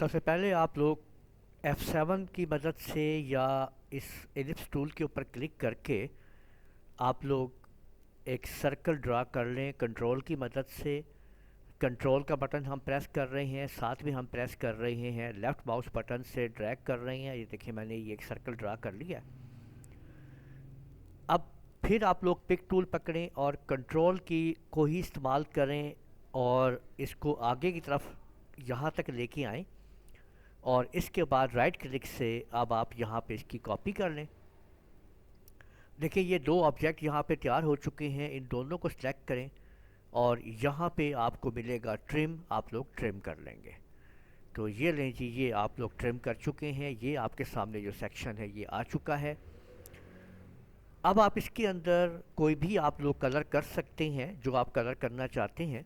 سب سے پہلے آپ لوگ F7 کی مدد سے یا اس ایلپس ٹول کے اوپر کلک کر کے آپ لوگ ایک سرکل ڈرا کر لیں کنٹرول کی مدد سے۔ کنٹرول کا بٹن ہم پریس کر رہے ہیں، ساتھ میں ہم پریس کر رہے ہیں لیفٹ ماؤس بٹن سے ڈریگ کر رہے ہیں۔ یہ دیکھیں میں نے یہ ایک سرکل ڈرا کر لیا۔ اب پھر آپ لوگ پک ٹول پکڑیں اور کنٹرول کی کو ہی استعمال کریں اور اس کو آگے کی طرف یہاں تک لے کے آئیں، اور اس کے بعد رائٹ کلک سے اب آپ یہاں پہ اس کی کاپی کر لیں۔ دیکھیں یہ دو آبجیکٹ یہاں پہ تیار ہو چکے ہیں، ان دونوں کو سلیکٹ کریں اور یہاں پہ آپ کو ملے گا ٹرم، آپ لوگ ٹرم کر لیں گے۔ تو یہ لیں جی، یہ آپ لوگ ٹرم کر چکے ہیں، یہ آپ کے سامنے جو سیکشن ہے یہ آ چکا ہے۔ اب آپ اس کے اندر کوئی بھی آپ لوگ کلر کر سکتے ہیں جو آپ کلر کرنا چاہتے ہیں۔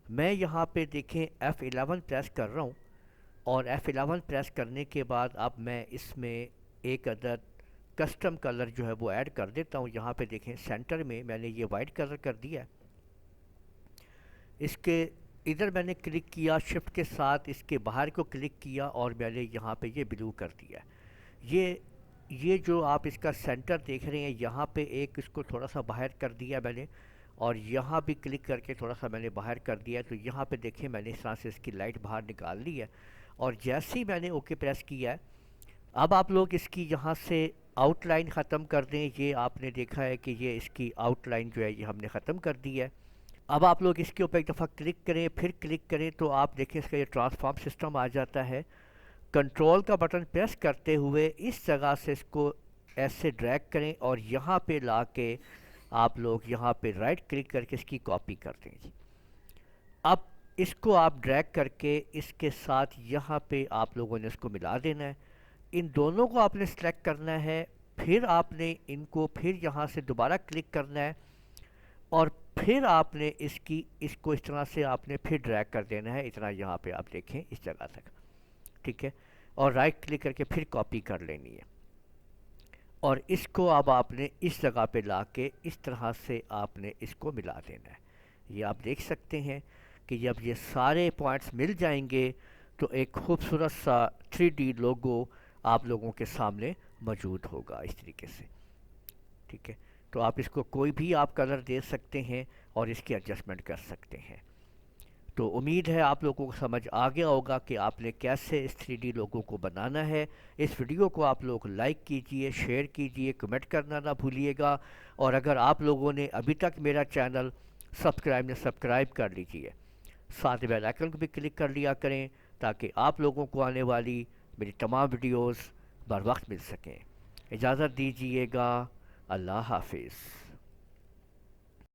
میں یہاں پہ دیکھیں F11 پریس کر رہا ہوں، اور F11 پریس کرنے کے بعد اب میں اس میں ایک عدد کسٹم کلر جو ہے وہ ایڈ کر دیتا ہوں۔ یہاں پہ دیکھیں سینٹر میں میں نے یہ وائٹ کلر کر دیا ہے۔ اس کے ادھر میں نے کلک کیا، شفٹ کے ساتھ اس کے باہر کو کلک کیا اور میں نے یہاں پہ یہ بلو کر دیا۔ یہ جو آپ اس کا سینٹر دیکھ رہے ہیں، یہاں پہ ایک اس کو تھوڑا سا باہر کر دیا میں نے، اور یہاں بھی کلک کر کے تھوڑا سا میں نے باہر کر دیا۔ تو یہاں پہ دیکھیں میں نے اس طرح سے اس کی لائٹ باہر نکال لی ہے، اور جیسے ہی میں نے اوکے پریس کیا ہے اب آپ لوگ اس کی یہاں سے آؤٹ لائن ختم کر دیں۔ یہ آپ نے دیکھا ہے کہ یہ اس کی آؤٹ لائن جو ہے یہ ہم نے ختم کر دی ہے۔ اب آپ لوگ اس کے اوپر ایک دفعہ کلک کریں، پھر کلک کریں تو آپ دیکھیں اس کا یہ ٹرانسفارم سسٹم آ جاتا ہے۔ کنٹرول کا بٹن پریس کرتے ہوئے اس جگہ سے اس کو ایسے ڈریگ کریں اور یہاں پہ لا کے آپ لوگ یہاں پہ رائٹ کلک کر کے اس کی کاپی کر دیں جی۔ اب اس کو آپ ڈریگ کر کے اس کے ساتھ یہاں پہ آپ لوگوں نے اس کو ملا دینا ہے۔ ان دونوں کو آپ نے سلیکٹ کرنا ہے، پھر آپ نے ان کو پھر یہاں سے دوبارہ کلک کرنا ہے، اور پھر آپ نے اس کو اس طرح سے آپ نے پھر ڈریگ کر دینا ہے، اتنا یہاں پہ آپ دیکھیں اس جگہ تک، ٹھیک ہے، اور رائٹ کلک کر کے پھر کاپی کر لینی ہے، اور اس کو اب آپ نے اس جگہ پہ لا کے اس طرح سے آپ نے اس کو ملا دینا ہے۔ یہ آپ دیکھ سکتے ہیں کہ جب یہ سارے پوائنٹس مل جائیں گے تو ایک خوبصورت سا 3D لوگو آپ لوگوں کے سامنے موجود ہوگا اس طریقے سے، ٹھیک ہے۔ تو آپ اس کو کوئی بھی آپ کلر دے سکتے ہیں اور اس کی ایڈجسٹمنٹ کر سکتے ہیں۔ تو امید ہے آپ لوگوں کو سمجھ آ گیا ہوگا کہ آپ نے کیسے اس 3D لوگو کو بنانا ہے۔ اس ویڈیو کو آپ لوگ لائک کیجئے، شیئر کیجئے، کمنٹ کرنا نہ بھولیے گا، اور اگر آپ لوگوں نے ابھی تک میرا چینل سبسکرائب کر لیجئے، ساتھ بیل آئیکن کو بھی کلک کر لیا کریں تاکہ آپ لوگوں کو آنے والی میری تمام ویڈیوز بر وقت مل سکیں۔ اجازت دیجیے گا، اللہ حافظ۔